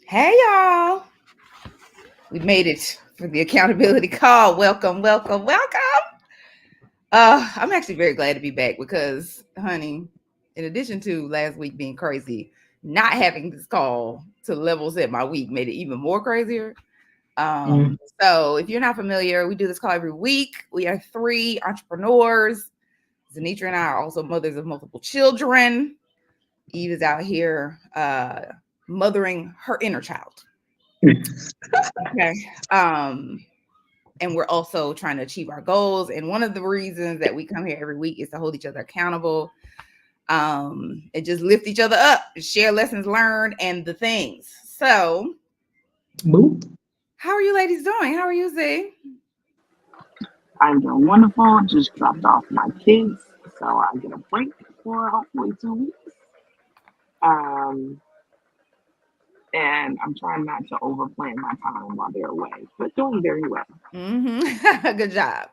Hey y'all, we made it for the accountability call. Welcome, welcome, welcome. I'm actually very glad to be back because, honey, in addition to last week being crazy, not having this call to level set my week made it even more crazier. Mm. So if you're not familiar, we do this call every week. We are three entrepreneurs. Zenitra and I are also mothers of multiple children. Eve is out here mothering her inner child. Okay. And we're also trying to achieve our goals. And one of the reasons that we come here every week is to hold each other accountable, and just lift each other up, share lessons learned and the things. So, Boop. how are you ladies doing? How are you, Z? I'm doing wonderful. Just dropped off my kids, so I get a break for hopefully 2 weeks. Um, and I'm trying not to overplan my time while they're away, but doing very well. Good job.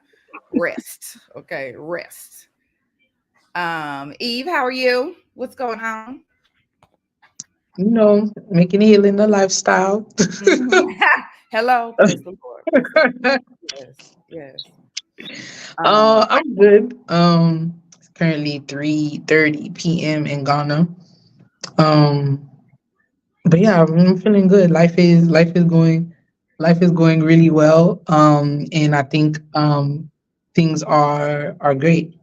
Rest. Okay, rest. Eve, how are you? What's going on? Making healing a lifestyle. Mhm. Hello, praise the Lord. Praise the Lord. Yes, yes. Um, I'm good. It's currently 3:30 p.m. in Ghana. Um, but yeah, I'm feeling good. Life is going really well. And I think things are great.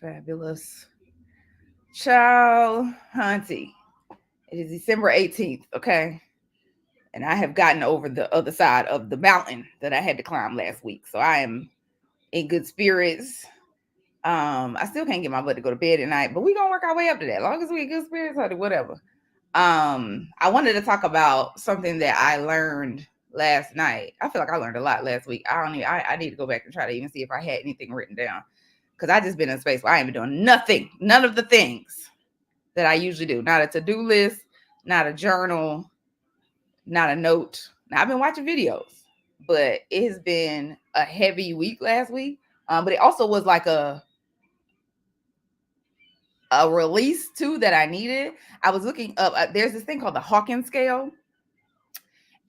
Fabulous. Ciao, Hunty. It is December 18th, okay? And I have gotten over the other side of the mountain that I had to climb last week. So I am in good spirits. I still can't get my butt to go to bed at night, but we're gonna work our way up to that. As long as we in good spirits, honey, whatever. I wanted to talk about something that I learned last night. I feel like I learned a lot last week. I need to go back and try to even see if I had anything written down. Because I just been in a space where I ain't been doing nothing, none of the things that I usually do. Not a to-do list, not a journal, not a note. Now I've been watching videos, but it has been a heavy week last week. But it also was like a release too that I needed. I was looking up. There's this thing called the Hawkins scale,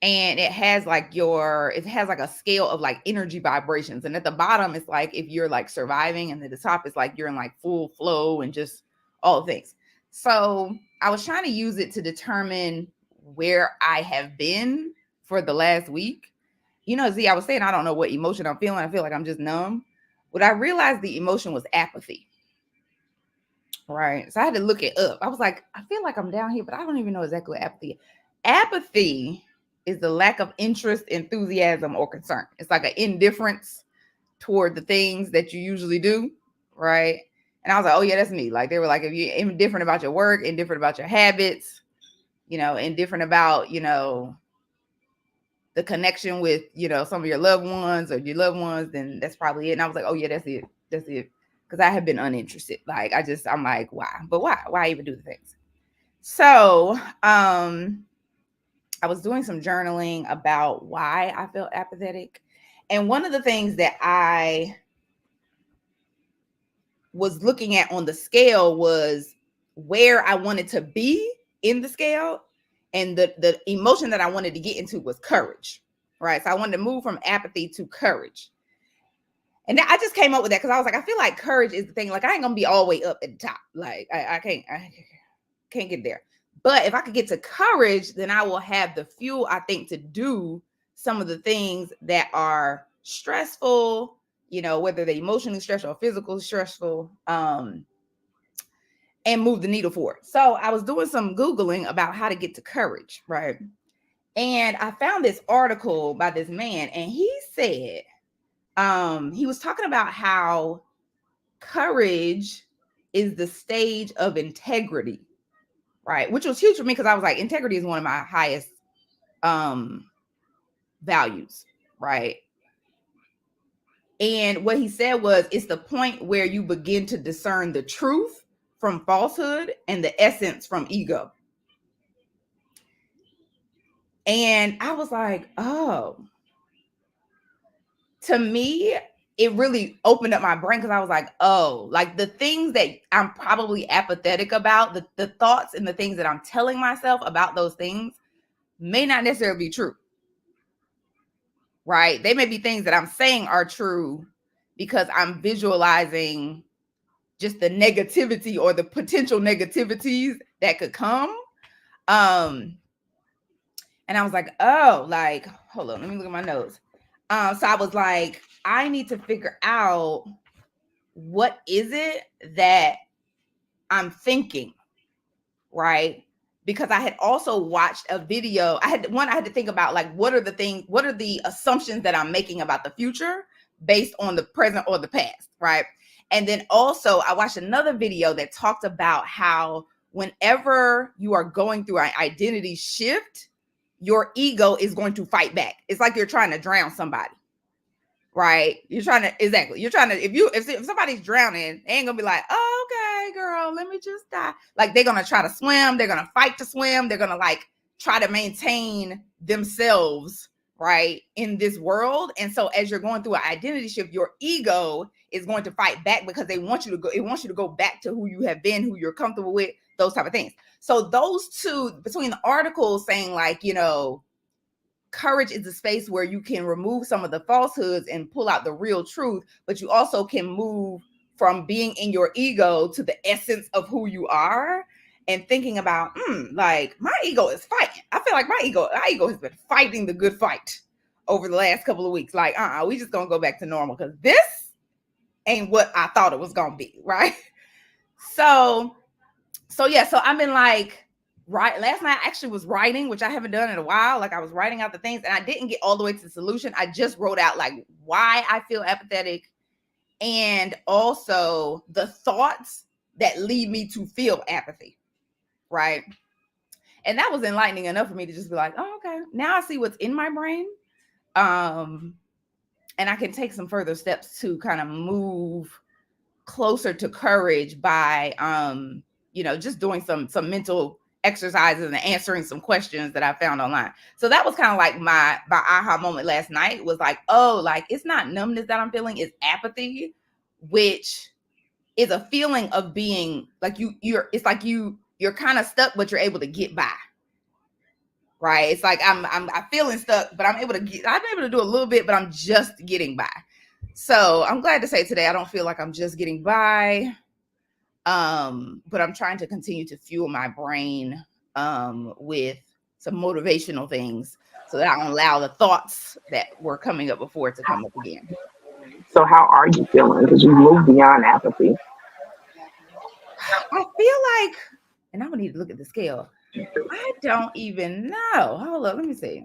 and it has like a scale of like energy vibrations, and at the bottom it's like if you're like surviving, and at the top it's like you're in like full flow and just all the things. So I was trying to use it to determine where I have been for the last week. Z, I was saying I don't know what emotion I'm feeling. I feel like I'm just numb. But I realized the emotion was apathy. Right. So I had to look it up. I was like, I feel like I'm down here, but I don't even know exactly what apathy is. Apathy is the lack of interest, enthusiasm, or concern. It's like an indifference toward the things that you usually do. Right. And I was like, oh, yeah, that's me. Like, they were like, if you're indifferent about your work, indifferent about your habits, indifferent about, the connection with, some of your loved ones or your loved ones, then that's probably it. And I was like, oh, yeah, that's it. That's it. Because I have been uninterested. Like, I'm like, why? But why? Why even do the things? So, I was doing some journaling about why I felt apathetic. And one of the things that I was looking at on the scale was where I wanted to be in the scale. And the emotion that I wanted to get into was courage. Right. So I wanted to move from apathy to courage. And I just came up with that because I was like, I feel like courage is the thing. Like, I ain't gonna be all the way up at the top. Like, I can't get there. But if I could get to courage, then I will have the fuel, I think, to do some of the things that are stressful, whether they're emotionally stressful or physically stressful, and move the needle forward. So I was doing some Googling about how to get to courage, right? And I found this article by this man, and he said, he was talking about how courage is the stage of integrity, right? Which was huge for me because I was like, integrity is one of my highest um values, right? And what he said was, it's the point where you begin to discern the truth from falsehood and the essence from ego. And I was like, oh, to me, it really opened up my brain because I was like, oh, like the things that I'm probably apathetic about, the thoughts and the things that I'm telling myself about those things may not necessarily be true. Right? They may be things that I'm saying are true because I'm visualizing just the negativity or the potential negativities that could come. And I was like, oh, like, hold on, let me look at my notes. So I was like, I need to figure out what is it that I'm thinking, right? Because I had also watched a video. I had to think about like what are the assumptions that I'm making about the future based on the present or the past, right? And then also I watched another video that talked about how whenever you are going through an identity shift, your ego is going to fight back. It's like you're trying to drown somebody. Right? You're trying to if somebody's drowning, they ain't gonna be like, oh, okay, girl, let me just die. Like they're gonna try to swim, they're gonna fight to swim, they're gonna like try to maintain themselves, right, in this world. And so as you're going through an identity shift, your ego is going to fight back because it wants you to go back to who you have been, who you're comfortable with, those type of things. So those two, between the articles saying like, courage is a space where you can remove some of the falsehoods and pull out the real truth, but you also can move from being in your ego to the essence of who you are, and thinking about, like my ego is fighting. I feel like my ego has been fighting the good fight over the last couple of weeks. Like, we just gonna go back to normal because this ain't what I thought it was gonna be, right? So I've been like, right, last night I actually was writing, which I haven't done in a while. Like I was writing out the things and I didn't get all the way to the solution. I just wrote out like why I feel apathetic and also the thoughts that lead me to feel apathy, right? And that was enlightening enough for me to just be like, oh, okay, now I see what's in my brain. And I can take some further steps to kind of move closer to courage by just doing some mental exercises and answering some questions that I found online. So that was kind of like my aha moment last night, was like, oh, like it's not numbness that I'm feeling, it's apathy, which is a feeling of being like you're kind of stuck, but you're able to get by. Right? It's like I'm feeling stuck, but I'm able to do a little bit, but I'm just getting by. So I'm glad to say today I don't feel like I'm just getting by. But I'm trying to continue to fuel my brain with some motivational things so that I don't allow the thoughts that were coming up before to come up again. So how are you feeling? Because you moved beyond apathy. I feel like, and I'm gonna need to look at the scale. I don't even know. Hold up, let me see.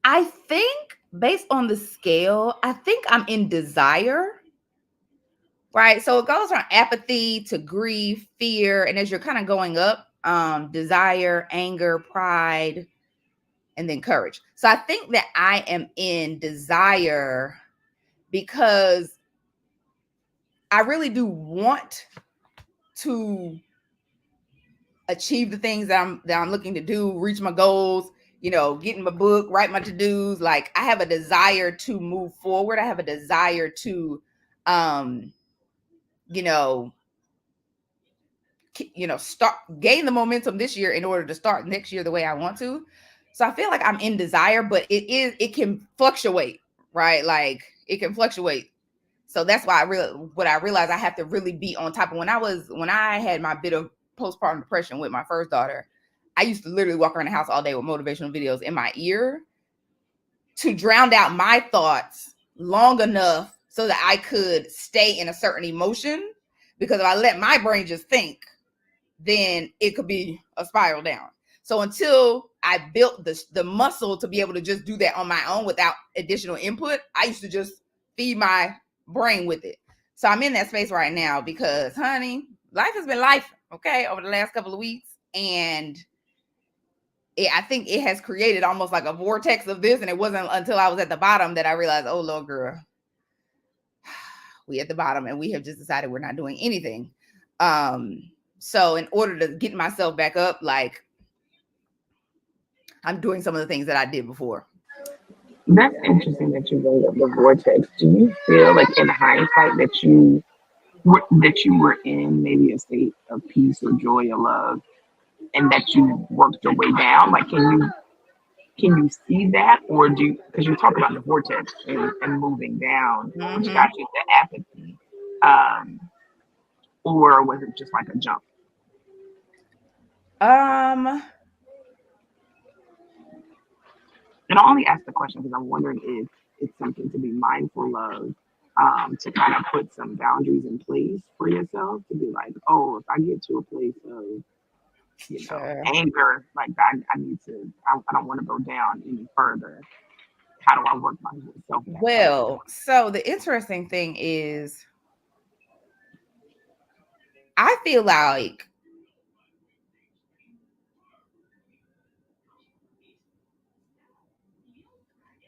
I think based on the scale, I think I'm in desire, right? So it goes from apathy to grief, fear, and as you're kind of going up, desire, anger, pride, and then courage. So I think that I am in desire because I really do want to achieve the things that I'm looking to do, reach my goals, get in my book, write my to-dos. Like I have a desire to move forward. I have a desire to, start gain the momentum this year in order to start next year the way I want to. So I feel like I'm in desire, but it can fluctuate, right? Like it can fluctuate. So that's why I realized I have to really be on top of. When I had my bit of postpartum depression with my first daughter, I used to literally walk around the house all day with motivational videos in my ear to drown out my thoughts long enough so that I could stay in a certain emotion. Because if I let my brain just think, then it could be a spiral down. So until I built the muscle to be able to just do that on my own without additional input, I used to just feed my brain with it. So I'm in that space right now because, honey, life has been life, okay, over the last couple of weeks. And I think it has created almost like a vortex of this. And it wasn't until I was at the bottom that I realized, oh, Lord, girl, We at the bottom, and we have just decided we're not doing anything. So in order to get myself back up, like I'm doing some of the things that I did before. That's interesting that you bring up the vortex. Do you feel like in hindsight that you were in maybe a state of peace or joy or love, and that you worked your way down? Like, can you see that, or do because you talk about the vortex and moving down, which got Mm-hmm. you to apathy, um, or was it just like a jump? Um, And I only ask the question because I'm wondering if it's something to be mindful of, to kind of put some boundaries in place for yourself to be like, oh, if I get to a place of, sure. anger, like I need to, I don't want to go down any further. How do I work myself back up? Well, so the interesting thing is, I feel like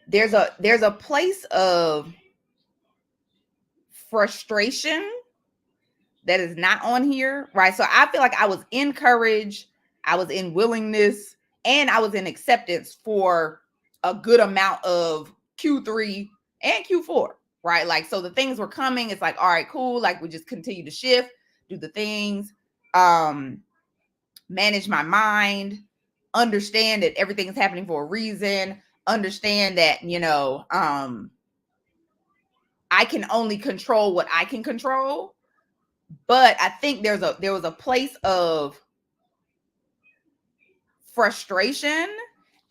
there's a place of frustration that is not on here, right? So I feel like I was in courage, I was in willingness, and I was in acceptance for a good amount of Q3 and Q4, right? Like, so the things were coming. It's like, all right, cool. Like, we just continue to shift, do the things, manage my mind, understand that everything is happening for a reason, understand that, I can only control what I can control. But I think there was a place of frustration,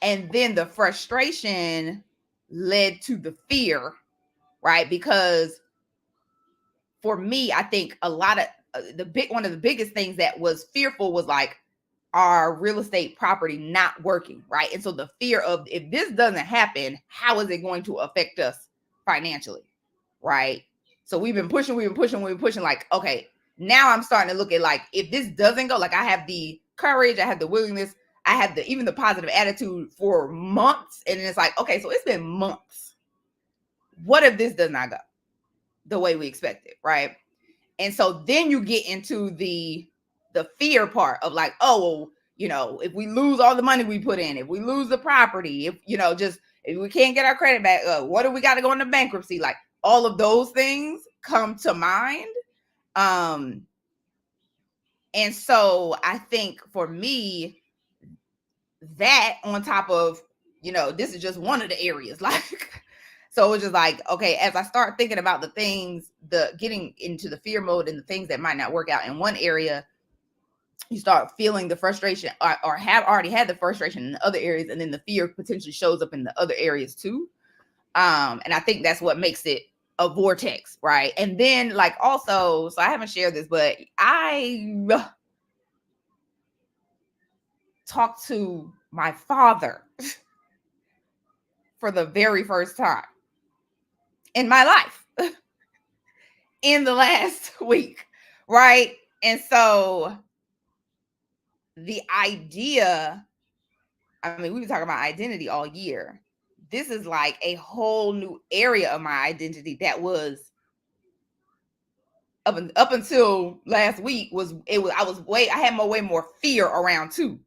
and then the frustration led to the fear, right? Because for me, I think a lot of one of the biggest things that was fearful was like our real estate property not working, right? And so the fear of, if this doesn't happen, how is it going to affect us financially, right? So we've been pushing, like, okay, now I'm starting to look at, like, if this doesn't go, like, I have the courage, I have the willingness, I have even the positive attitude for months. And it's like, okay, so it's been months. What if this does not go the way we expect it, right? And so then you get into the fear part of like, oh, well, if we lose all the money we put in, if we lose the property, if we can't get our credit back, what do we got to go into bankruptcy? Like, all of those things come to mind. And so I think for me, that on top of, this is just one of the areas, like, so it's just like, okay, as I start thinking about the things, getting into the fear mode and the things that might not work out in one area, you start feeling the frustration, or have already had the frustration in the other areas, and then the fear potentially shows up in the other areas too. And I think that's what makes it a vortex, right? And then, like, also, so I haven't shared this, but I talked to my father for the very first time in my life in the last week, right? And so the idea, I mean, we've been talking about identity all year. This is like a whole new area of my identity that was up until last week I had way more fear around too,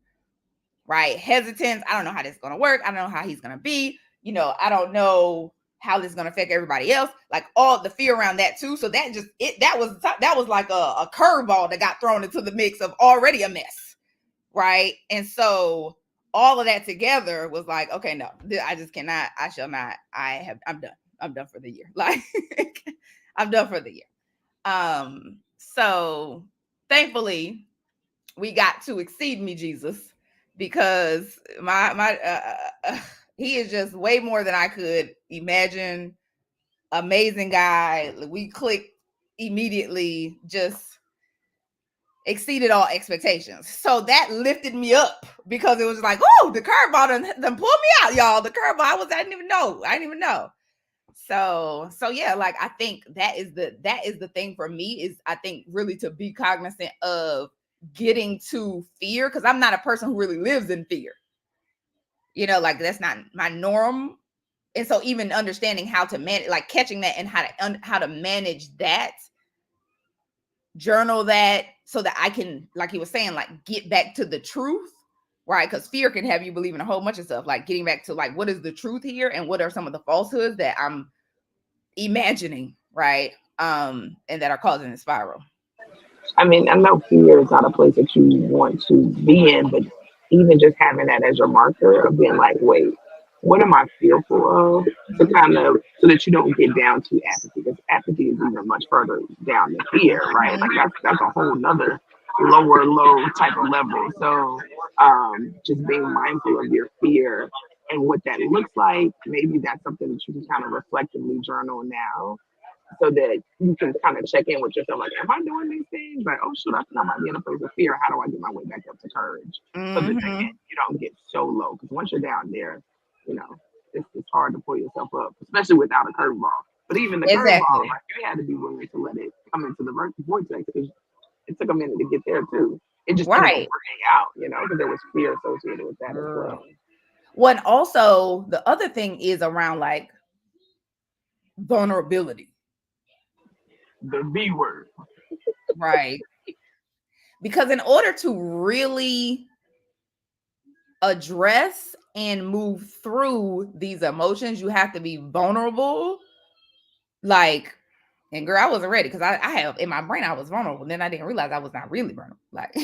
right? Hesitance. I don't know how this is going to work. I don't know how he's going to be. I don't know how this is going to affect everybody else. Like, all the fear around that too. So that was like a curveball that got thrown into the mix of already a mess, right? And so all of that together was like, okay, no, I just cannot. I shall not. I'm done. I'm done for the year. Like, I'm done for the year. So thankfully we got to Exceed Me, Jesus, because he is just way more than I could imagine. Amazing guy. We clicked immediately, just exceeded all expectations. So that lifted me up, because it was like, oh, the curveball done pulled me out, y'all. The curveball, I didn't even know. So yeah, like, I think that is the thing for me, is I think really to be cognizant of getting to fear, because I'm not a person who really lives in fear. Like, that's not my norm. And so even understanding how to manage, like catching that and how to manage that, journal that, so that I can, like he was saying, like get back to the truth, right? Because fear can have you believing a whole bunch of stuff, like getting back to like, what is the truth here, and what are some of the falsehoods that I'm imagining, right? And that are causing a spiral. I mean, I know fear is not a place that you want to be in, but even just having that as your marker of being like, wait, what am I fearful of? To kind of, so that you don't get down to apathy, because apathy is even much further down than fear, right? Like that's a whole nother lower low type of level. So just being mindful of your fear and what that looks like, maybe that's something that you can kind of reflectively journal now, so that you can kind of check in with yourself, like, am I doing these things? Like, oh shoot, I think I might be in a place of fear. How do I get my way back up to courage? So that Mm-hmm. again, you don't get so low. Because once you're down there, you know, it's hard to pull yourself up, especially without a curveball. But even the curveball, Exactly. like, you had to be willing to let it come into the vortex, because it took a minute to get there too. It just ended up Right. working out, because there was fear associated with that as Girl. well. Well, and also the other thing is around like vulnerability, The B word. right? Because in order to really address and move through these emotions, you have to be vulnerable. Like, and girl, I wasn't ready because I have in my brain I was vulnerable. Then I didn't realize I was not really vulnerable. Like,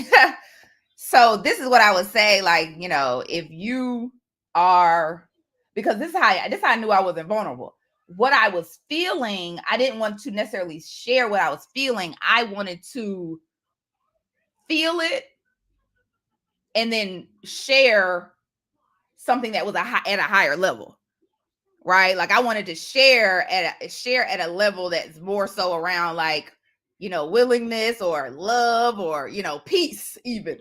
so this is what I would say. Like, if you are, because this is how I knew I wasn't vulnerable. What I was feeling, I didn't want to necessarily share what I was feeling. I wanted to feel it and then share something that was at a higher level, right? Like I wanted to share at a level that's more so around like, willingness or love or, peace even.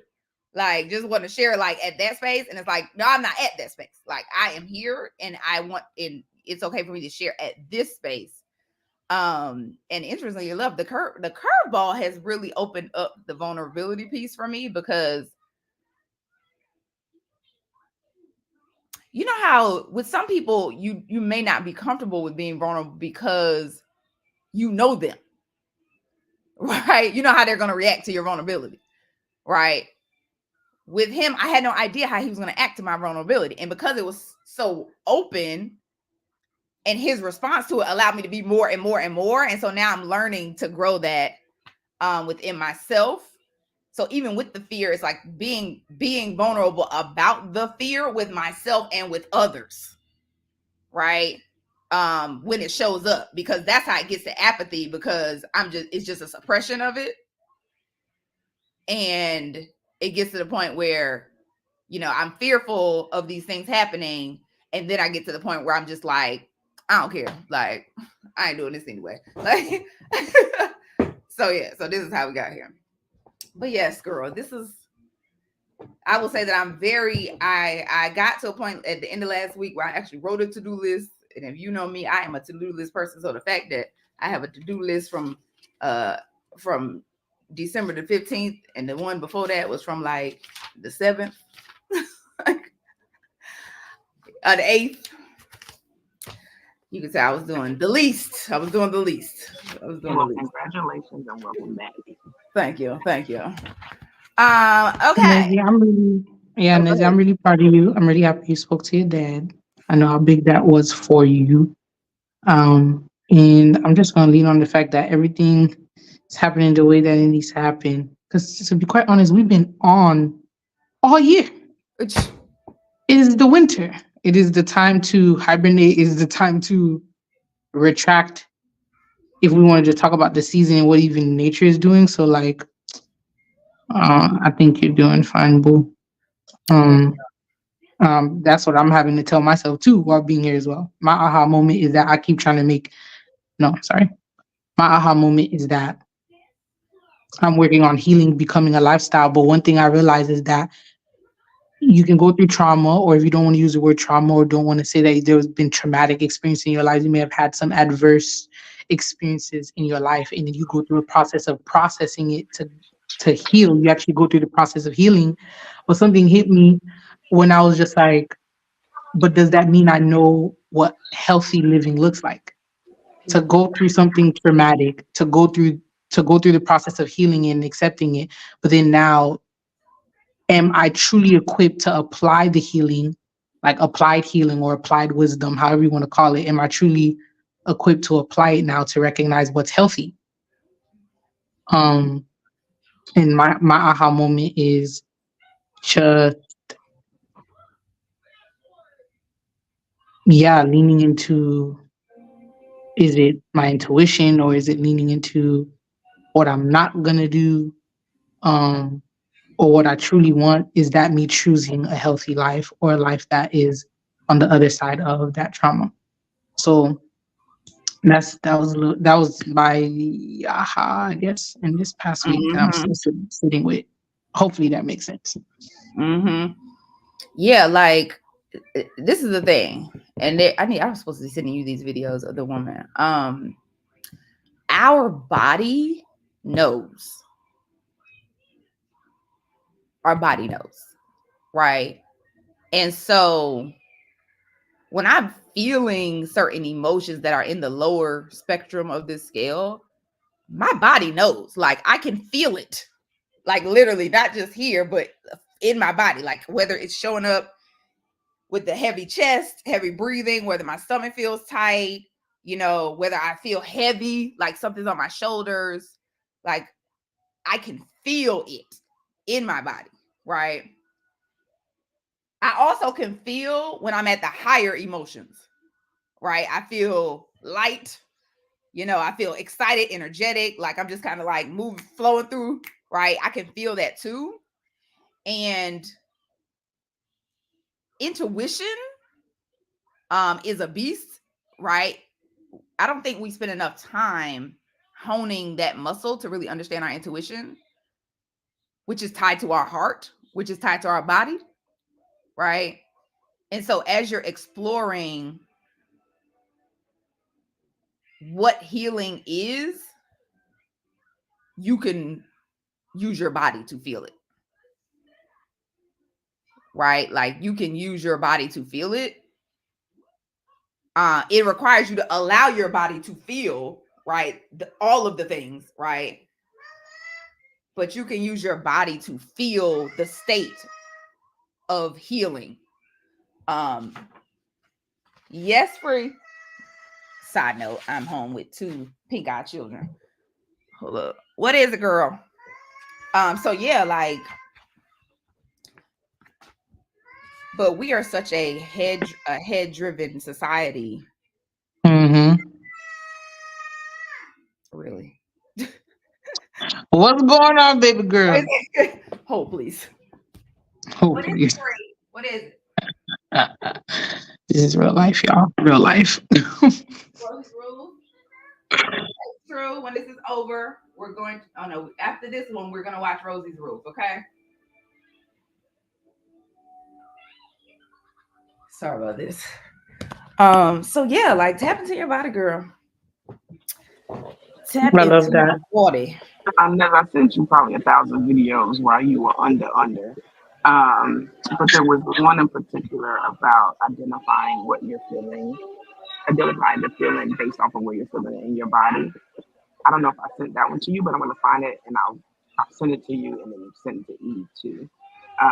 Like just want to share like at that space. And it's like, no, I'm not at that space. Like I am here and and it's okay for me to share at this space. And interestingly enough, the curveball has really opened up the vulnerability piece for me, because you know how with some people you may not be comfortable with being vulnerable because you know them, right? You know how they're going to react to your vulnerability, right? With him, I had no idea how he was going to act to my vulnerability, and because it was so open, and his response to it allowed me to be more and more and more, and so now I'm learning to grow that within myself. So even with the fear, it's like being vulnerable about the fear with myself and with others, right? When it shows up, because that's how it gets to apathy, because it's just a suppression of it. And it gets to the point where, I'm fearful of these things happening. And then I get to the point where I'm just like, I don't care. Like, I ain't doing this anyway. Like, so yeah, so this is how we got here. But yes, girl, I will say that I got to a point at the end of last week where I actually wrote a to-do list. And if you know me, I am a to-do list person. So the fact that I have a to-do list from December the 15th, and the one before that was from like the 7th, the 8th. You can say I was doing the least. I was doing the least. I was doing the Well, least. congratulations and welcome back. Thank you. Thank you. Nezzy, Okay. Oh, go Nezzy, I'm ahead. really proud of you. I'm really happy you spoke to your dad. I know how big that was for you. And I'm just gonna lean on the fact that everything is happening the way that it needs to happen. Because to be quite honest, we've been on all year. It is the winter. It is the time to hibernate. It is the time to retract. If we wanted to talk about the season and what even nature is doing, so like, I think you're doing fine, boo. Thank Um, that's what I'm having to tell myself too while being here as well. My aha moment is that I keep trying to make. No, sorry. My aha moment is that I'm working on healing, becoming a lifestyle. But one thing I realize is that you can go through trauma, or if you don't want to use the word trauma or don't want to say that there's been traumatic experience in your life, you may have had some adverse experiences in your life, and then you go through a process of processing it to heal. You actually go through the process of healing. But something hit me when I was just like, but does that mean I know what healthy living looks like? To go through something traumatic, to go through the process of healing and accepting it, but then now, am I truly equipped to apply the healing, like applied healing or applied wisdom, however you want to call it? Am I truly equipped to apply it now to recognize what's healthy? Um, and my aha moment is just, yeah, leaning into, is it my intuition or is it leaning into what I'm not gonna do? Um, or what I truly want? Is that me choosing a healthy life or a life that is on the other side of that trauma? So that was my aha, I guess, in this past week that I'm Mm-hmm. still sitting with. Hopefully that makes sense. Mm-hmm. Yeah, like this is the thing, and I was supposed to be sending you these videos of the woman. Our body knows. Our body knows, right? And so when I'm feeling certain emotions that are in the lower spectrum of this scale, my body knows. Like I can feel it, like literally, not just here, but in my body. Like whether it's showing up with the heavy chest, heavy breathing, whether my stomach feels tight, whether I feel heavy, like something's on my shoulders, like I can feel it in my body, right? I also can feel when I'm at the higher emotions, right? I feel light, I feel excited, energetic, like I'm just kind of like moving, flowing through, right? I can feel that too. And intuition is a beast, right? I don't think we spend enough time honing that muscle to really understand our intuition, which is tied to our heart, which is tied to our body, right? And so as you're exploring what healing is, you can use your body to feel it, right? Like you can use your body to feel it. It requires you to allow your body to feel, right? All of the things, right? But you can use your body to feel the state of healing. Um, yes, free. Side note, I'm home with 2 pink-eyed children. Hold up. What is it, girl? So yeah, like, but we are such a head-driven society. Mm-hmm. Really. What's going on, baby girl? Hold, please. Oh, What is it, please. free? What is it? This is real life, y'all. Real life. Rose rules. True. When this is over, we're going to, oh no, after this one, we're going to watch Rosie's Rules, okay? Sorry about this. So yeah, like tap into your body, girl. Tap I into love your that. body. I sent you probably 1,000 videos while you were under. But there was one in particular about identifying what you're feeling, identifying the feeling based off of what you're feeling in your body. I don't know if I sent that one to you, but I'm gonna find it and I'll send it to you and then send it to Eve too.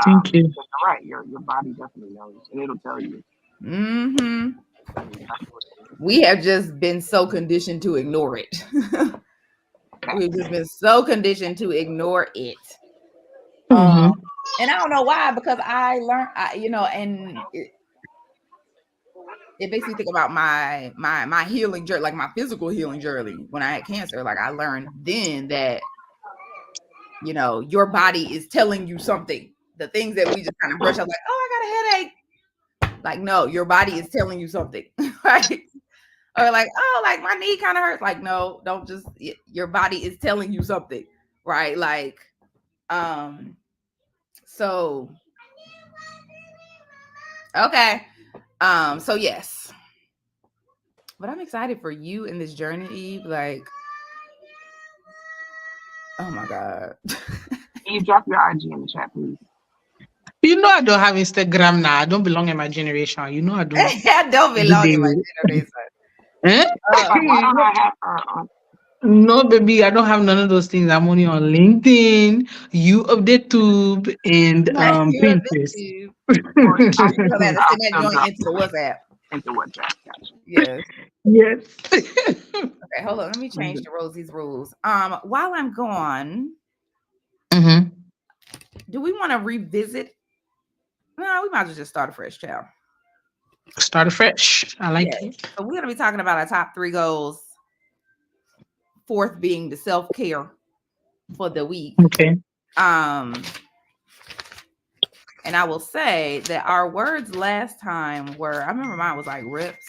Thank you. But you're right, your body definitely knows and it'll tell you. Mm-hmm. Tell you exactly what it is. We have just been so conditioned to ignore it. We've just been so conditioned to ignore it. Mm-hmm. And I don't know why, because I learned, and it makes me think about my healing journey, like my physical healing journey when I had cancer. Like I learned then that your body is telling you something. The things that we just kind of brush up, like, oh, I got a headache. Like, no, your body is telling you something, right? Or like, oh, like my knee kind of hurts. Like, no, don't just. Your body is telling you something, right? Like, so okay, so yes, but I'm excited for you in this journey, Eve. Like, oh my god. Eve, drop your IG in the chat, please. You know I don't have Instagram now. I don't belong in my generation. You know I don't I don't do belong in my the generation. eh? Like, why You don't know, I have her on? no, baby, I don't have none of those things. I'm only on LinkedIn, you update tube, and Right, you a Pinterest. bitch. Or I You're can gonna have to I'll send that still joint drop into the WhatsApp. into WhatsApp. Gotcha. Yes. Yes. Okay, hold on. Let me change to Rosie's rules. While I'm gone, Mm-hmm. do we want to revisit? No, we might as well just start a fresh child. Start afresh. I like Yes. it. So we're gonna be talking about our top 3 goals. Fourth being the self-care for the week. Okay. Um, and I will say that our words last time were, I remember mine was like rips.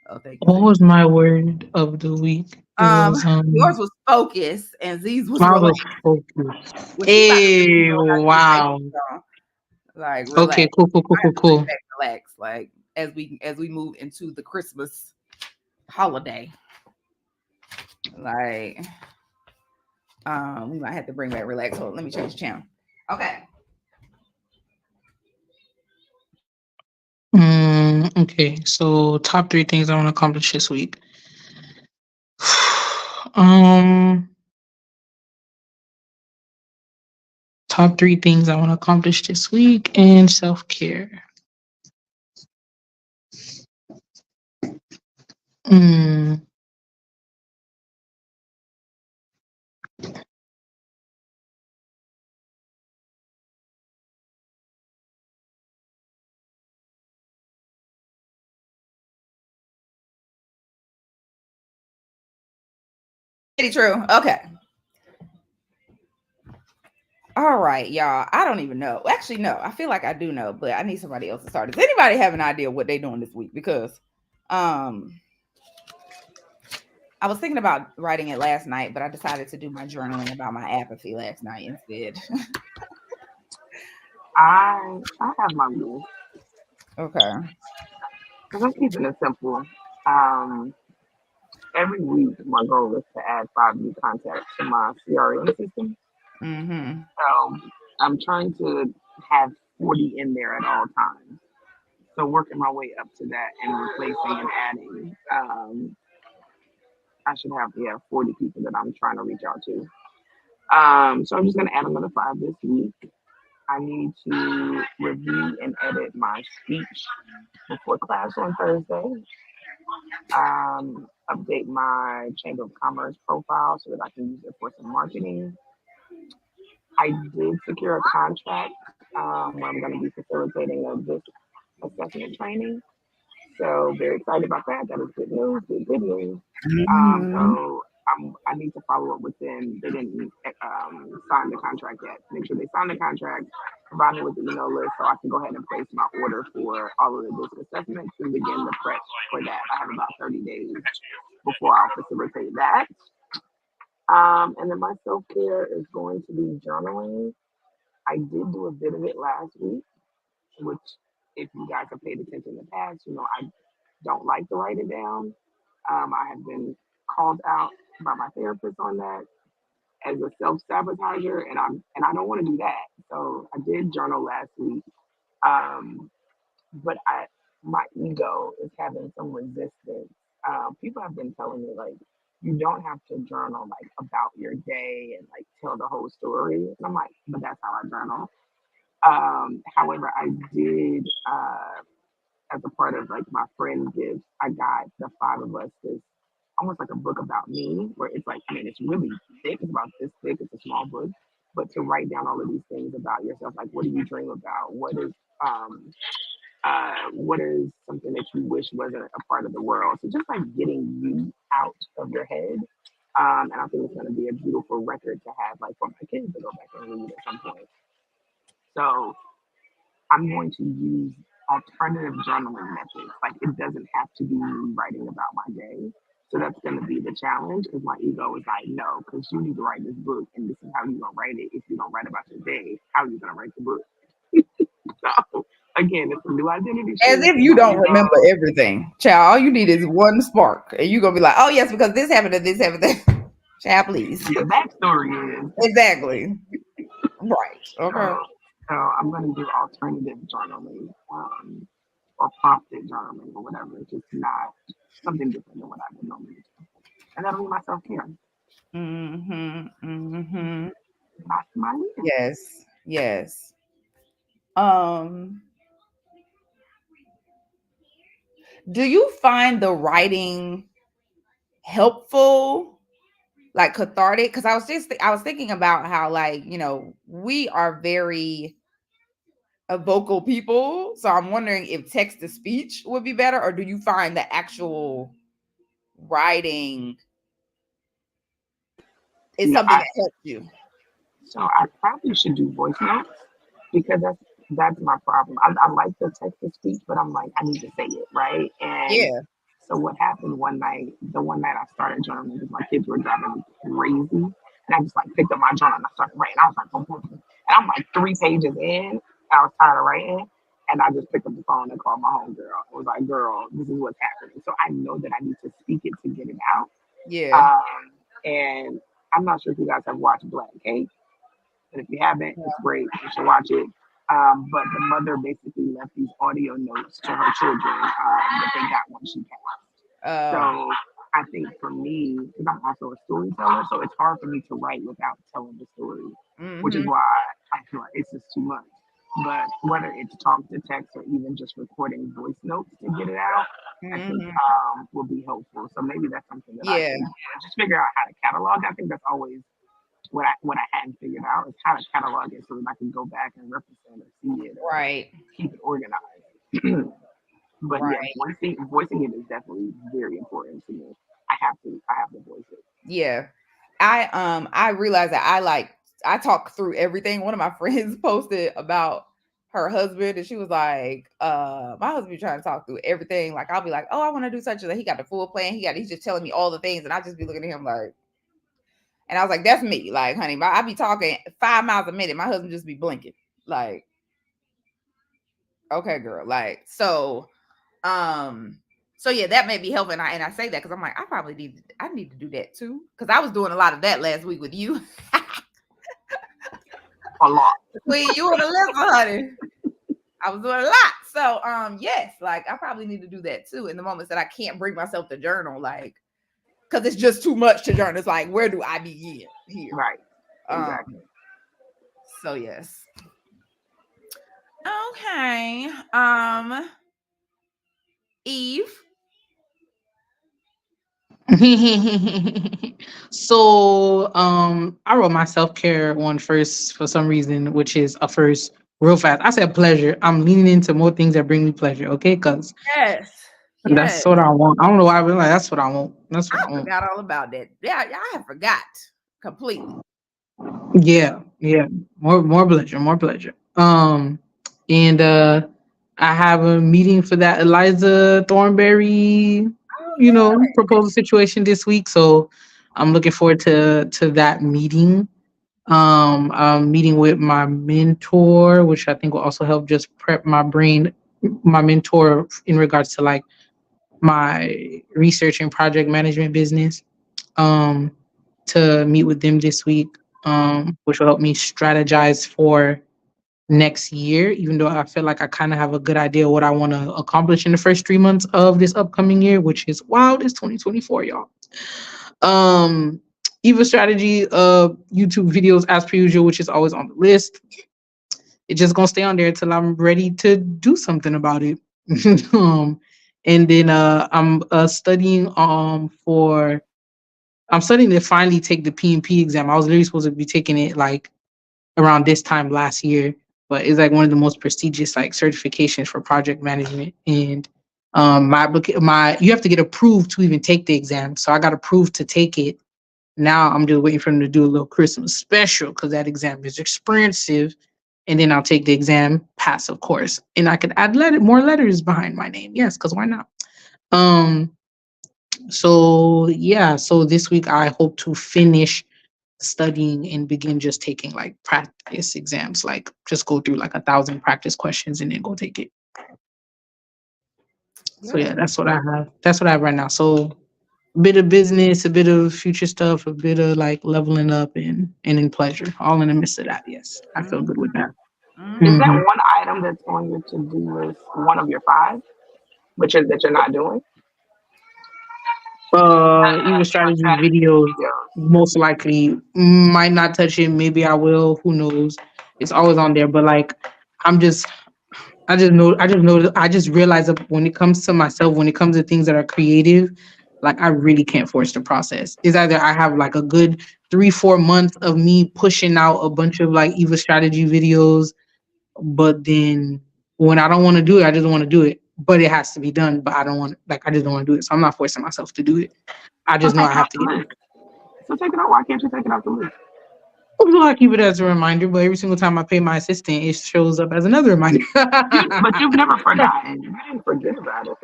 Oh, thank you, What Z. was my word of the week? It Um, was yours was focus and Z's was I relax. was focused. Well, she about to let you Hey, know how to relax. wow. Like relax. Okay, cool, cool, cool, I have cool, to bring cool. back relax. Like as we move into the Christmas holiday. Like we might have to bring back relax. Hold on, let me change the channel. Okay. Okay, so top 3 things I want to accomplish this week. um, Top 3 things I want to accomplish this week and self care. Mm, Pretty true. Okay. All right, y'all. I don't even know. Actually, no. I feel like I do know, but I need somebody else to start. Does anybody have an idea what they're doing this week? Because I was thinking about writing it last night, but I decided to do my journaling about my apathy last night instead. I have my rules Okay. because I'm keeping it simple. Um, every week my goal is to add 5 new contacts to my CRM system. Mm-hmm. So I'm trying to have 40 in there at all times. So working my way up to that and replacing and adding. I should have 40 people that I'm trying to reach out to. So I'm just gonna add another 5 this week. I need to review and edit my speech before class on Thursday. Update my Chamber of Commerce profile so that I can use it for some marketing. I did secure a contract where I'm going to be facilitating a risk assessment training. So very excited about that. That is good news. Good news. Mm-hmm. I need to follow up with them. They didn't sign the contract yet. Make sure they sign the contract. Provide me with the email list so I can go ahead and place my order for all of the risk assessments and begin the prep for that. I have about 30 days before I'll facilitate that. And then my self care is going to be journaling. I did do a bit of it last week, which, if you guys have paid attention in the past, I don't like to write it down. I have been called out by my therapist on that as a self sabotager, and I don't want to do that. So I did journal last week, um, but my ego is having some resistance. People have been telling me like you don't have to journal like about your day and like tell the whole story, and I'm like, but that's how I journal. However, I did, as a part of like my friend gifts, I got the 5 of us this almost like a book about me, where it's like, I mean, it's really thick. It's about this thick. It's a small book, but to write down all of these things about yourself, like what do you dream about? What is something that you wish wasn't a part of the world? So just like getting you out of your head. And I think it's going to be a beautiful record to have, like for my kids to go back and read at some point. So I'm going to use alternative journaling methods. Like it doesn't have to be me writing about my day. So that's going to be the challenge because my ego is like, no, because you need to write this book and this is how you're going to write it. If you don't write about your day, how are you going to write the book? So again, it's a new identity As shift. if you My don't ego, remember everything. Child, all you need is one spark. And you're gonna be like, oh yes, because this happened and this happened. Child, please. the backstory is Exactly. Right. so Okay. So I'm going to do alternative journaling, or prompted journaling or whatever, just not something different than what I would normally do. And that'll be my self care. Mm-hmm. Mm-hmm. That's my year. Yes. Yes. Um, do you find the writing helpful, like cathartic? Because I was thinking about how, like, we are very vocal people, so I'm wondering if text to speech would be better, or do you find the actual writing is You know, something that helps you? I probably should do voice notes because that's my problem. I like the text to speech, but I'm like I need to say it right. And Yeah, so what happened one night? The one night I started journaling because my kids were driving me crazy, and I just like picked up my journal and I started writing. I was like, boom, boom, boom. And I'm like 3 pages in. I was tired of writing, and I just picked up the phone and called my homegirl. I was like, girl, this is what's happening. So I know that I need to speak it to get it out. yeah, And I'm not sure if you guys have watched Black Cake, but if you haven't, it's great. You should watch it. But the mother basically left these audio notes to her children that they got when she passed. So uh, I think for me, because I'm also a storyteller, so it's hard for me to write without telling the story, which is mm-hmm, why I feel like it's just too much. But whether it's talk to text or even just recording voice notes to get it out, I think mm-hmm, will be helpful. So maybe that's something that I yeah, can just figure out how to catalog. I think that's always what I hadn't figured out is how to catalog it so that I can go back and reference it or see it or right, keep it organized. But yeah, right, voicing it is definitely very important to me. I have to voice it. yeah. I realized that I talk through everything. One of my friends posted about her husband, and she was like, my husband be trying to talk through everything. Like, I'll be like, oh, I want to do such and that. He got the full plan. He's just telling me all the things, and I just be looking at him like, and I was like, that's me. Like, honey, I be talking 5 miles a minute. My husband just be blinking. Like, okay, girl. Like, um, so yeah, that may be helping. And I say that because I'm like, I need to do that too. Because I was doing a lot of that last week with you. A lot. Between you and Alyssa, honey. I was doing a lot. So yes, like I probably need to do that too in the moments that I can't bring myself to journal, like because it's just too much to journal. It's like, where do I begin here? Right. Um, Exactly. so yes. Okay. Eve. So I wrote my self-care one first for some reason, which is a first real fast. I said pleasure. I'm leaning into more things that bring me pleasure, okay? Because Yes. that's Yes. what I want. I don't know why I've been like, that's what I want. That's I what I want. forgot all about that. Yeah, I have forgot completely. Yeah, yeah. More pleasure, more pleasure. And I have a meeting for that Eliza Thornberry, Oh proposal situation this week. So I'm looking forward to that meeting. I'm meeting with my mentor, which I think will also help just prep my brain, my mentor in regards to like my research and project management business. Um, to meet with them this week, which will help me strategize for next year, even though I feel like I kind of have a good idea what I want to accomplish in the first 3 months of this upcoming year, which is wild, it's 2024, y'all. Um, Eva strategy, YouTube videos as per usual, which is always on the list. It's just gonna stay on there until I'm ready to do something about it. um, and then I'm studying for I'm studying to finally take the PMP exam. I was literally supposed to be taking it like around this time last year, but it's like one of the most prestigious like certifications for project management. And my you have to get approved to even take the exam. So I got approved to take it. Now I'm just waiting for them to do a little Christmas special because that exam is expensive. And then I'll take the exam, pass, of course, and I could add more letters behind my name. Yes, because why not? Um, so yeah, so this week I hope to finish studying and begin just taking like practice exams, like just go through like 1,000 practice questions and then go take it. So yeah, good. that's what I have. That's what I have right now. So a bit of business, a bit of future stuff, a bit of like leveling up and in pleasure, all in the midst of that. Yes, I feel good with that. Is that Mm-hmm. one item that's on your to-do list one of your five, but that you're not doing? Even Your strategy strategy videos, videos. most likely might not touch it. Maybe I will. Who knows? It's always on there. But like, I'm just, I just realize that when it comes to myself, when it comes to things that are creative, like I really can't force the process. It's either I have like a good 3-4 months of me pushing out a bunch of like Eva strategy videos, but then when I don't want to do it, I just don't want to do it. But it has to be done. But I don't want, like, I just don't want to do it. So I'm not forcing myself to do it. I So just know take I it have off to the get it. list. So take it off. Why can't you take it off the list? So I keep it as a reminder, but every single time I pay my assistant, it shows up as another reminder. But you've never forgotten. You didn't forget about it.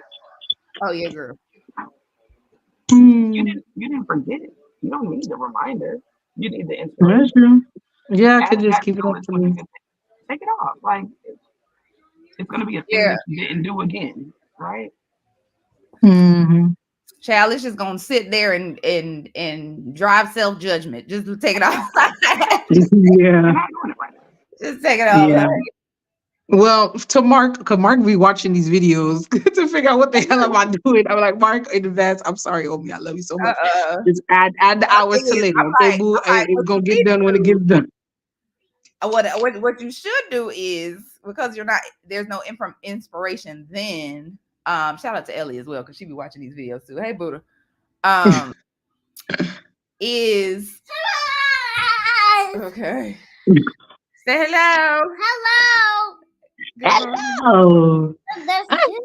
Oh yeah, girl. Hmm, You didn't forget. You don't need the reminder. You need the that's inspiration. true. Yeah, I Add could it just back to keep it the up list, to but you me. can take it off. Like it's gonna be a thing Yeah. that you didn't do again, right? Hmm. Child, it's just gonna sit there and drive self judgment. Just take it off. You're Yeah, not doing it right now. Just take it off. yeah. Well, to Mark, cause Mark be watching these videos to figure out what the hell am I doing. I'm like, Mark, in advance, I'm sorry, Omi, I love you so much. Uh-uh. Just add the My hours thing to is, later, okay, boo? It's what you gonna need get to done when it do, gets done. what you should do is because there's no inspiration. Then, shout out to Ellie as well because she be watching these videos too. Hey, Buddha. Um, is okay. Say hello. Hello. Good morning. Hello.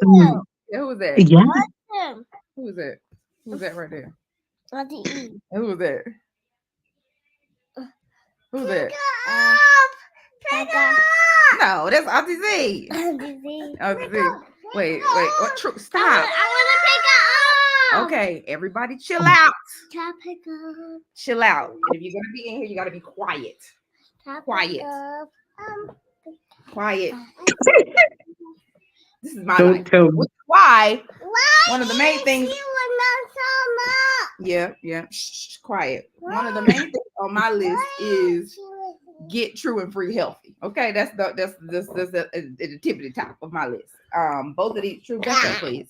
Um, Yeah, who was that? yeah. Who was that? Who's that right there? Who was that? Who's that? No, that's Auntie Z. Auntie Z. Wait. What? True. Stop. Okay, everybody, chill out. Chill out. And if you're gonna be in here, you gotta be quiet. Quiet. Quiet. This is my Don't life. tell me. Which is why one of the main things. Yeah. Shh, quiet. One of the main things on my list is get true and free healthy. Okay, that's the tip of the top of my list. Both of these true, back up, please.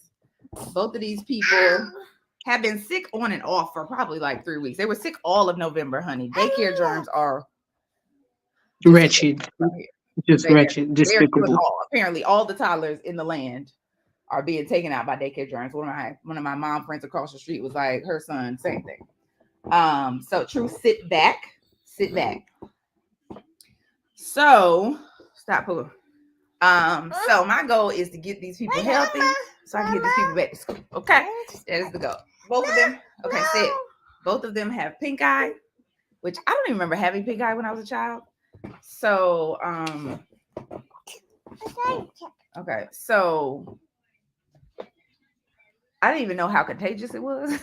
Both of these people have been sick on and off for probably like 3 weeks. They were sick all of November, honey. Daycare germs are just Wretched. right Just here. wretched. They're killing Despicable. apparently all the toddlers in the land are being taken out by daycare germs. One of my mom friends across the street was like her son, same thing. So true, sit back. So stop pulling. So my goal is to get these people healthy so I can get these people back to school. Okay, that is the goal. Both of them, okay, say it. Both of them have pink eye, which I don't even remember having pink eye when I was a child. So, okay, so I didn't even know how contagious it was.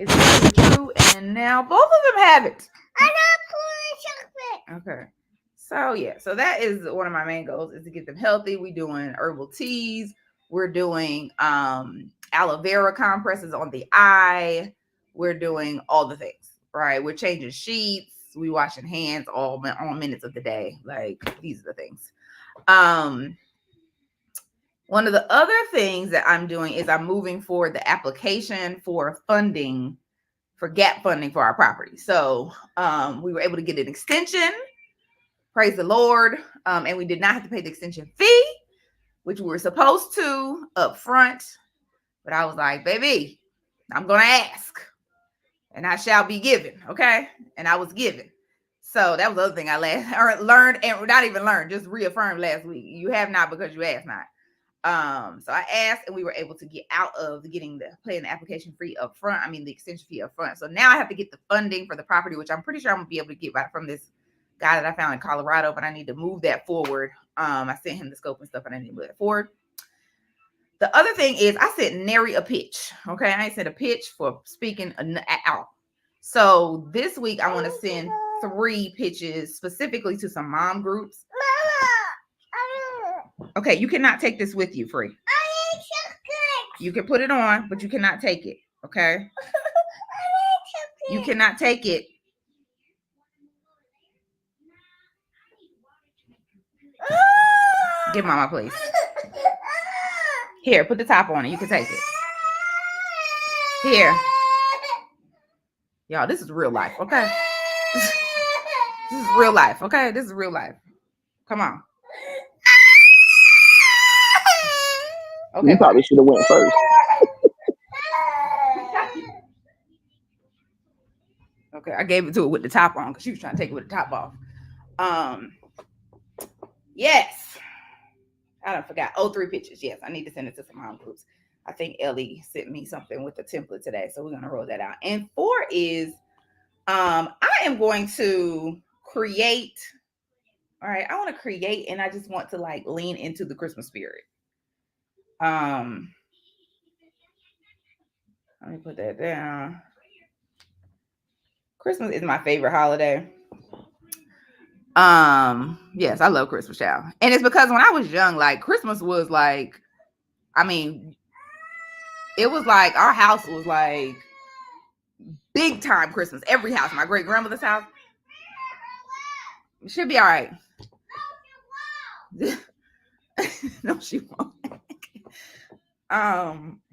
It's really true, and now both of them have it. Okay. So yeah, so that is one of my main goals is to get them healthy. We doing herbal teas. We're doing aloe vera compresses on the eye. We're doing all the things, right? We're changing sheets. We washing hands all minutes of the day. Like these are the things. One of the other things that I'm doing is I'm moving forward the application for funding for gap funding for our property. So we were able to get an extension. Praise the Lord. And we did not have to pay the extension fee, which we were supposed to up front. But I was like, baby, I'm going to ask and I shall be given. Okay. And I was given. So that was the other thing I learned and not even learned, just reaffirmed last week. You have not because you asked not. So I asked and we were able to get out of paying the application fee up front. I mean, the extension fee up front. So now I have to get the funding for the property, which I'm pretty sure I'm gonna be able to get back from this guy that I found in Colorado, but I need to move that forward. I sent him the scope and stuff and I need to move it forward. The other thing is I sent nary a pitch. Okay. I sent a pitch for speaking out. So this week I want to send 3 pitches specifically to some mom groups. Okay, you cannot take this with you, free. You can put it on, but you cannot take it. Okay. You cannot take it. Give mama, please. Here, put the top on it. You can take it. Here. Y'all, this is real life, okay? This is real life, okay? This is real life. Come on. Okay. You probably should have went first. Okay, I gave it to her with the top on because she was trying to take it with the top off. Yes. I don't forgot. 3 pictures. Yes, I need to send it to some mom groups. I think Ellie sent me something with the template today, so we're gonna roll that out. And 4 is I am going to create. All right, I want to create, and I just want to like lean into the Christmas spirit. Let me put that down. Christmas is my favorite holiday. Yes, I love Christmas, child. And it's because when I was young, like Christmas was like, I mean, it was like our house was like big time Christmas. Every house, my great grandmother's house. It should be all right. No, she won't.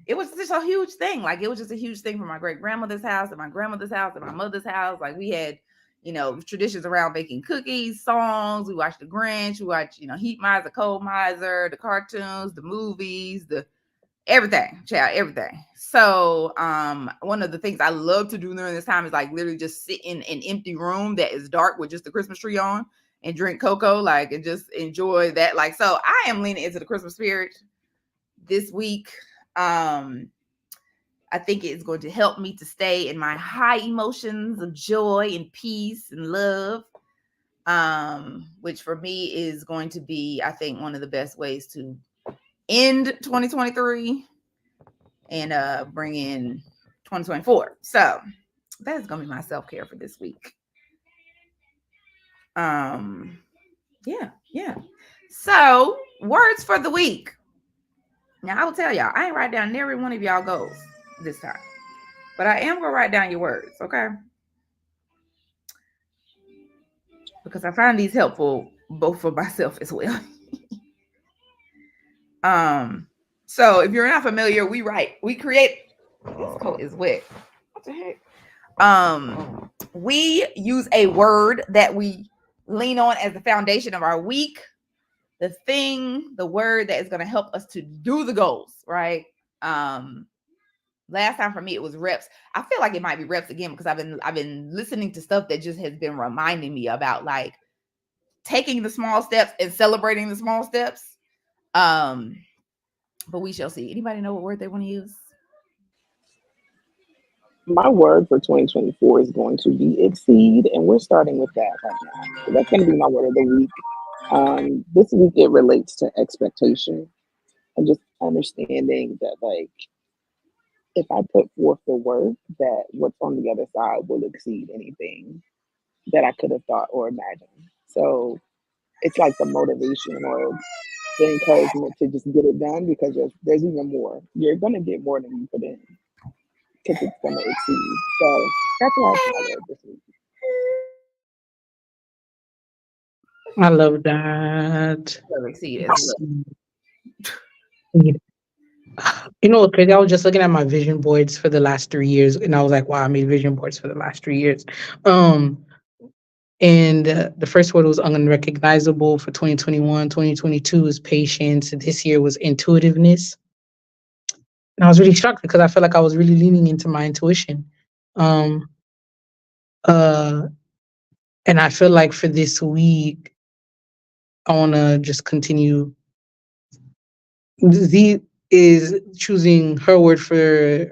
It was just a huge thing. Like it was just a huge thing for my great grandmother's house and my grandmother's house and my mother's house. Like we had, you know, traditions around baking cookies, songs. We watched The Grinch. We watched, you know, Heat Miser, Cold Miser, the cartoons, the movies, the everything, child, everything. So, one of the things I love to do during this time is like literally just sit in an empty room that is dark with just the Christmas tree on and drink cocoa, like, and just enjoy that. Like, so I am leaning into the Christmas spirit this week. I think it's going to help me to stay in my high emotions of joy and peace and love, which for me is going to be, I think, one of the best ways to end 2023 and bring in 2024. So that's going to be my self-care for this week. Yeah. So words for the week. Now I will tell y'all, I ain't write down every one of y'all goals this time, but I am gonna write down your words, okay? Because I find these helpful both for myself as well. So if you're not familiar, we create. This coat is wet. What the heck? We use a word that we lean on as the foundation of our week. The word that is going to help us to do the goals, right? Last time for me it was reps. I feel like it might be reps again because I've been listening to stuff that just has been reminding me about like taking the small steps and celebrating the small steps. But we shall see. Anybody know what word they want to use? My word for 2024 is going to be exceed, and we're starting with that right now. So that's going to be my word of the week. This week it relates to expectation and just understanding that, like, if I put forth the work, that what's on the other side will exceed anything that I could have thought or imagined. So it's like the motivation or the encouragement to just get it done because there's even more. You're going to get more than you put in because it's going to exceed. So that's why it's my word this week. I love that. Exceed as well. Exceed. You know what, crazy? I was just looking at my vision boards for the last 3 years, and I was like, "Wow, I made vision boards for the last 3 years." And the first word was unrecognizable for 2021. 2022 is patience. This year was intuitiveness. And I was really shocked because I felt like I was really leaning into my intuition. Um, uh, and I feel like for this week, I want to just continue. Z is choosing her word for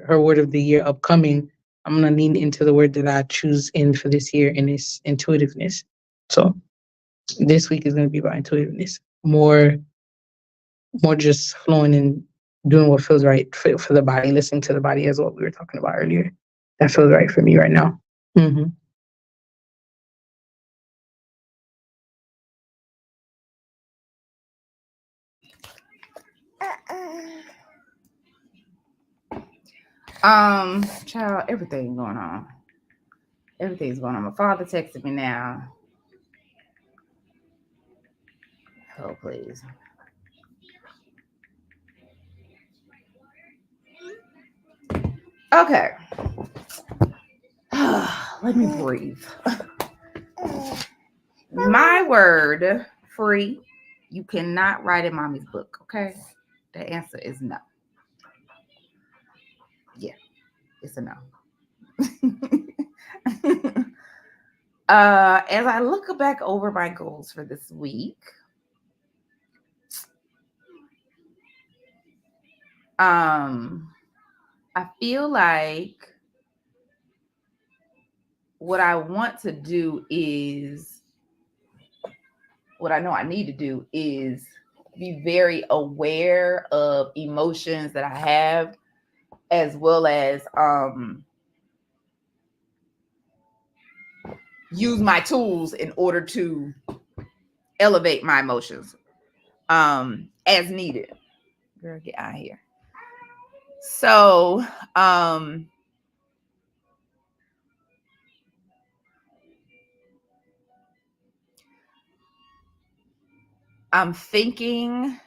her word of the year upcoming. I'm going to lean into the word that I choose in for this year, and it's intuitiveness. So this week is going to be about intuitiveness. More just flowing and doing what feels right for the body, listening to the body as what we were talking about earlier. That feels right for me right now. Mm-hmm. Child, everything's going on. Everything's going on. My father texted me now. Oh, please. Okay. Let me breathe. My word, free. You cannot write in mommy's book, okay? The answer is no. Yeah, it's a no. As I look back over my goals for this week, I feel like what I want to do is, what I know I need to do is be very aware of emotions that I have, as well as use my tools in order to elevate my emotions as needed. Girl, get out of here. So I'm thinking,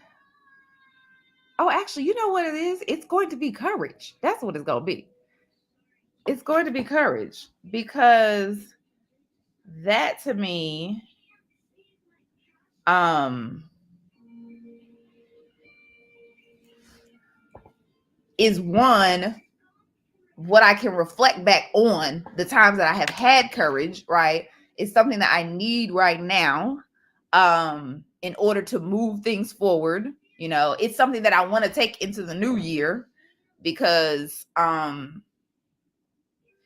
oh, actually, you know what it is? It's going to be courage. That's what it's going to be. It's going to be courage, because that to me is one, what I can reflect back on the times that I have had courage, right? It's something that I need right now in order to move things forward. You know, it's something that I want to take into the new year, because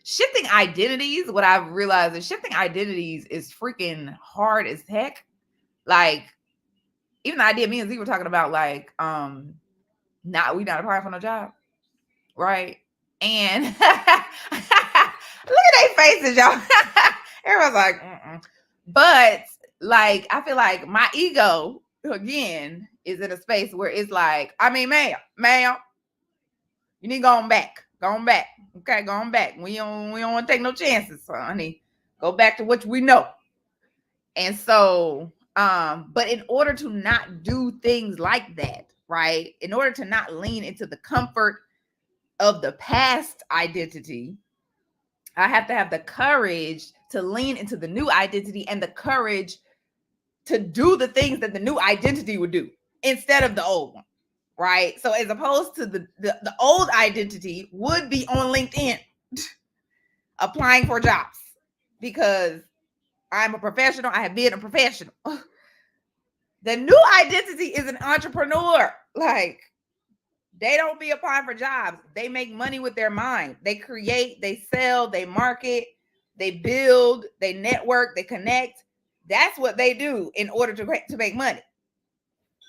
shifting identities, what I've realized is shifting identities is freaking hard as heck. Like, even the idea me and Z were talking about, like, we not applying for no job, right? And look at their faces, y'all. Everyone's like, mm-mm. But like, I feel like my ego again is in a space where it's like, I mean, ma'am, you need going back, okay, going back. We don't want to take no chances, so honey. Go back to what we know. And so, but in order to not do things like that, right? In order to not lean into the comfort of the past identity, I have to have the courage to lean into the new identity, and the courage to do the things that the new identity would do instead of the old one, right? So as opposed to the old identity would be on LinkedIn applying for jobs, because I'm a professional. I have been a professional. The new identity is an entrepreneur. Like, they don't be applying for jobs. They make money with their mind. They create, they sell, they market, they build, they network, they connect. That's what they do in order to make money,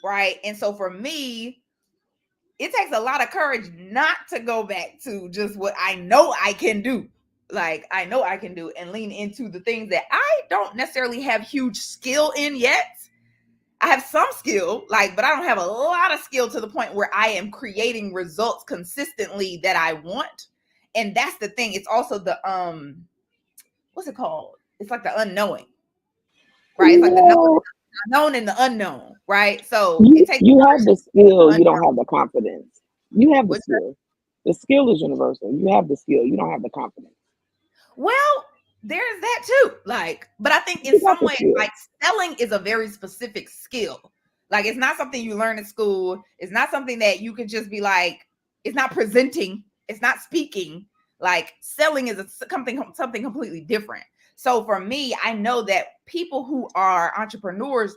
right? And so for me, it takes a lot of courage not to go back to just what I know I can do. Like, I know I can do, and lean into the things that I don't necessarily have huge skill in yet. I have some skill, like, but I don't have a lot of skill to the point where I am creating results consistently that I want. And that's the thing. It's also the what's it called? It's like the unknowing, right? It's like the known and the unknown, right? So it takes You have the skill, you don't unknown. have the confidence. You have the What's that? skill. The skill is universal. You have the skill, you don't have the confidence. Well, there's that too. Like, but I think in You got some the ways, skill. like, selling is a very specific skill. Like, it's not something you learn in school. It's not something that you can just be like, it's not presenting, it's not speaking. Like, selling is something completely different. So for me, I know that people who are entrepreneurs,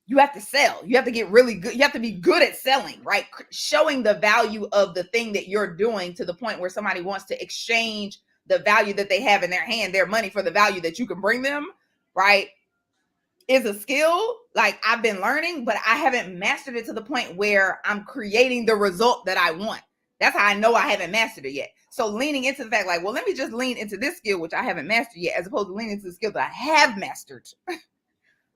you have to sell. You have to get really good. You have to be good at selling, right? Showing the value of the thing that you're doing to the point where somebody wants to exchange the value that they have in their hand, their money, for the value that you can bring them, right? Is a skill like I've been learning, but I haven't mastered it to the point where I'm creating the result that I want. That's how I know I haven't mastered it yet. So leaning into the fact, like, well, let me just lean into this skill, which I haven't mastered yet, as opposed to leaning into the skill that I have mastered,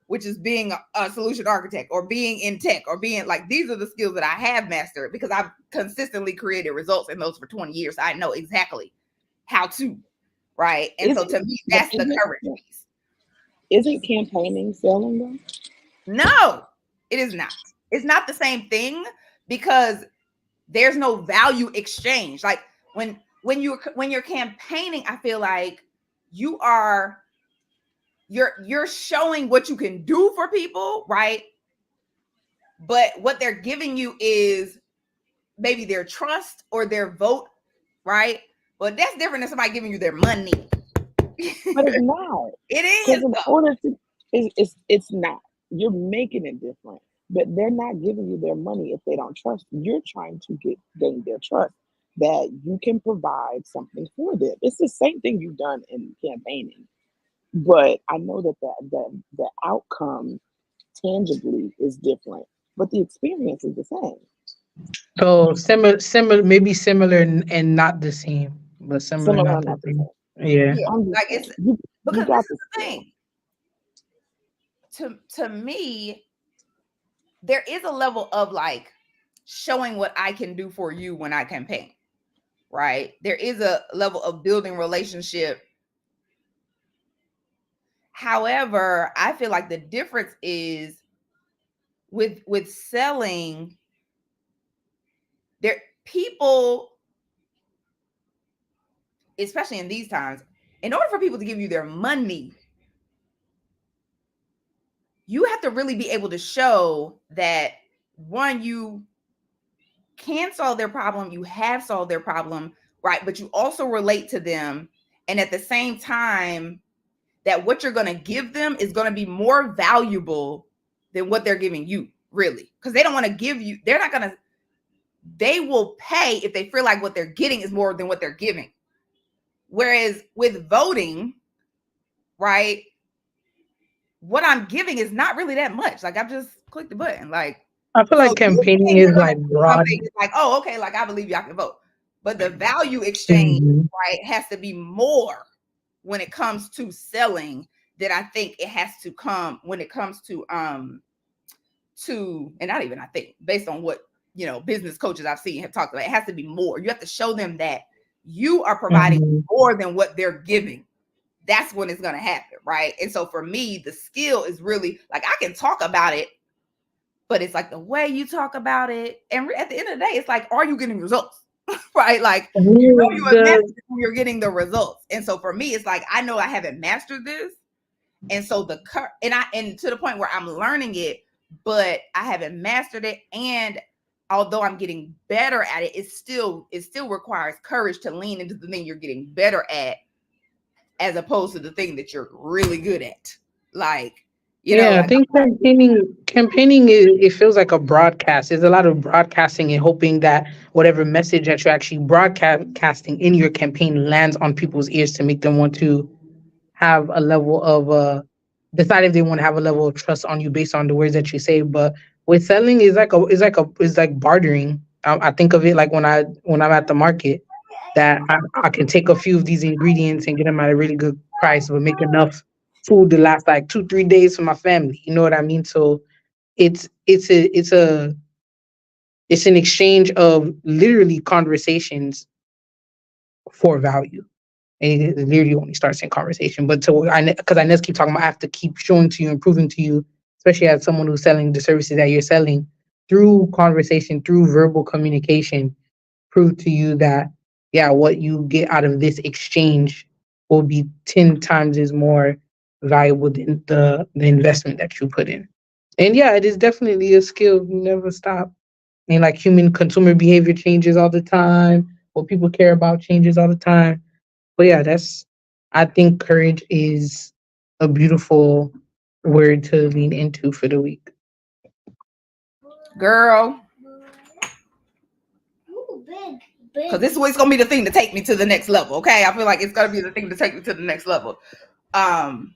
which is being a solution architect, or being in tech, or being like, these are the skills that I have mastered because I've consistently created results in those for 20 years. I know exactly how to, right? And so to me, But that's the courage piece. isn't campaigning selling though? No, it is not. It's not the same thing, because there's no value exchange. Like, when when you're campaigning, I feel like you're showing what you can do for people, right? But what they're giving you is maybe their trust or their vote, right? But that's different than somebody giving you their money. But it's not. It Because is. in order to, it's not. You're making it different. But they're not giving you their money if they don't trust you. You're trying to gain their trust that you can provide something for them. It's the same thing you've done in campaigning. But I know that the outcome tangibly is different, but the experience is the same. So similar, maybe similar and not the same, but similar, Similar, not the not the same. same. Yeah. Yeah, I'm just like it's saying, you because this got is the the skill. thing. To me, there is a level of like showing what I can do for you when I campaign, right? There is a level of building relationship. However, I feel like the difference is with selling, there people, especially in these times, in order for people to give you their money, you have to really be able to show that one, you can solve their problem, you have solved their problem, right? But you also relate to them. And at the same time, that what you're going to give them is going to be more valuable than what they're giving you, really. Because they don't want to give you, they're not going to, they will pay if they feel like what they're getting is more than what they're giving. Whereas with voting, right, what I'm giving is not really that much. Like I've just clicked the button. Like, I feel so like you campaigning think is you're gonna like do broad. something, it's like, oh, okay, like I believe y'all can vote. But the value exchange, Mhm. right, has to be more when it comes to selling that I think it has to come when it comes to and not even I think, based on what business coaches I've seen have talked about, it has to be more. You have to show them that you are providing Mhm. more than what they're giving. That's when it's going to happen, right? And so for me, the skill is really like I can talk about it, but it's like the way you talk about it. And at the end of the day, it's like, are you getting results? Right? Like, you have mastered The when you're getting the results. And so for me, it's like, I know I haven't mastered this. And so and to the point where I'm learning it, but I haven't mastered it. And although I'm getting better at it, it still requires courage to lean into the thing you're getting better at, as opposed to the thing that you're really good at. Like, Yeah, I like think campaigning is, it feels like a broadcast. There's a lot of broadcasting and hoping that whatever message that you're actually broadcasting in your campaign lands on people's ears to make them want to have a level of decide if they want to have a level of trust on you based on the words that you say. But with selling is like bartering. I think of it like when I'm at the market that I can take a few of these ingredients and get them at a really good price, but make enough food to last like 2 3 days for my family. You know what I mean? So it's an exchange of literally conversations for value. And it literally only starts in conversation. But so because I just keep talking about, I have to keep showing to you and proving to you, especially as someone who's selling the services that you're selling through conversation, through verbal communication, prove to you that yeah, what you get out of this exchange will be 10 times as more valuable than the investment that you put in. And yeah, it is definitely a skill. You never stop. And like human consumer behavior changes all the time. What people care about changes all the time. But yeah, I think courage is a beautiful word to lean into for the week. girl, because this is gonna be the thing to take me to the next level. Okay, I feel like it's gonna be the thing to take me to the next level. Um,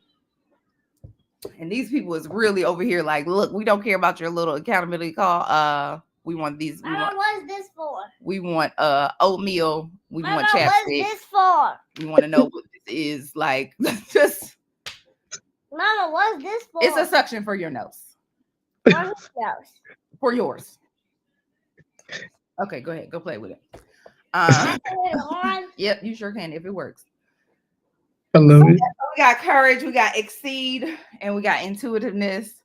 and these people is really over here like, look, we don't care about your little accountability call. We want these. Mama, what's this for? We want oatmeal. We Mama, want chapstick. what's this for? We want to know what this is like. Just Mama, what's this for? it's a suction for your nose. For whose nose? For yours. Okay, go ahead. Go play with it. Can I turn it on? Yep, you sure can if it works. I love it. We got courage, we got exceed, and we got intuitiveness.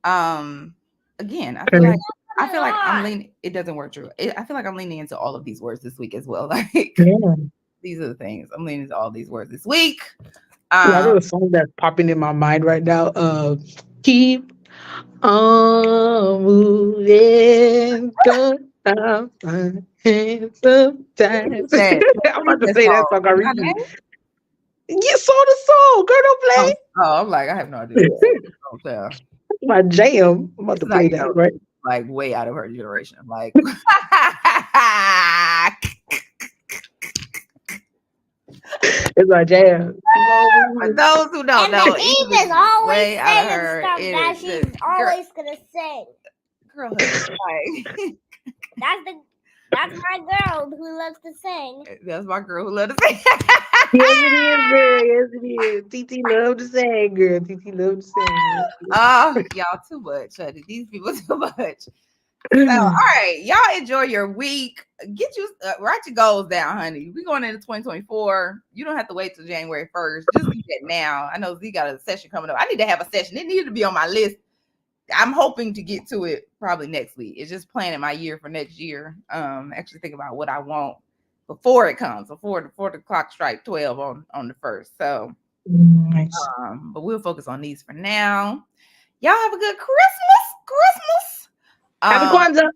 Again, I feel like I'm leaning. It doesn't work, true. I feel like I'm leaning into all of these words this week as well. Like, Yeah. These are the things. I'm leaning to all these words this week. I got a song that's popping in my mind right now. Keep on moving, go down my hands sometimes. That, I'm what about is to that say that song? song. I You know really that? you saw the song, girl. Don't play. I'm like, I have no idea. What song. So, My jam. I'm about this to is how play you that, know, right? like way out of her generation. Like, It's my jam. Keep on for moving. those who don't And the know, Eve Eve is is always way out of saying her. stuff that she's Girl, always gonna sing. girlhood. Like, That's my girl who loves to sing. that's my girl who loved to sing. Yes, it is, girl. Yes, it is. TT love to sing, girl. TT love to sing. Oh, y'all too much, honey. These people too much. So, all right, y'all enjoy your week. Get you write your goals down, honey. We going into 2024. You don't have to wait till January 1st. Just do that now. I know Z got a session coming up. I need to have a session. It needed to be on my list. I'm hoping to get to it probably next week. It's just planning my year for next year. Actually think about what I want before it comes, before the clock strike 12 on the 1st. So, Nice. but we'll focus on these for now. Y'all have a good Christmas. Happy Kwanzaa.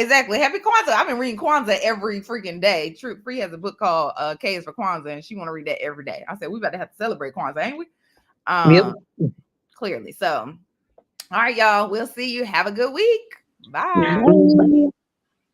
Exactly. Happy Kwanzaa. I've been reading Kwanzaa every freaking day. True Free has a book called K is for Kwanzaa, and she want to read that every day. I said, we about to have to celebrate Kwanzaa, ain't we? Yep. Clearly. So, all right, y'all. We'll see you. Have a good week. Bye. Bye.